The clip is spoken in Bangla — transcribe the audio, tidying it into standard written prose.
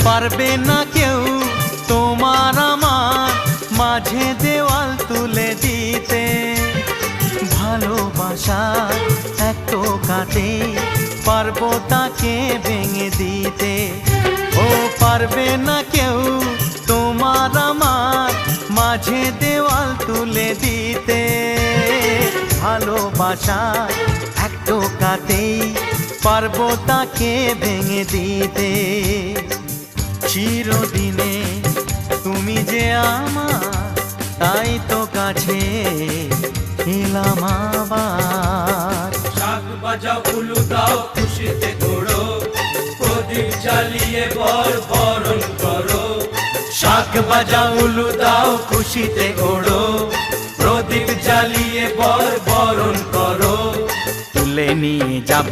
পারবে না কেউ তোমার আমার মাঝে দেওয়াল তুলে দিতে। ভালোবাসার এক টোকাতে পারবো তাকে ভেঙে দিতে। ও পারবে না কেউ তোমার আমার মাঝে দেওয়াল তুলে দিতে। ভালোবাসার এক টোকাতেই পারবো তাকে ভেঙে দিতে। চিরদিনে তুমি যে আমার, তাই তো কাছে এলাম আবার। শাক বাজাও উলু দাও খুশিতে ঘোড়ো, প্রদীপ জ্বালিয়ে বর বরণ করো। শাক বাজাও উলু দাও খুশিতে ওড়ো, প্রদীপ জ্বালিয়ে বর বরণ করো। তুলে নিয়ে যাব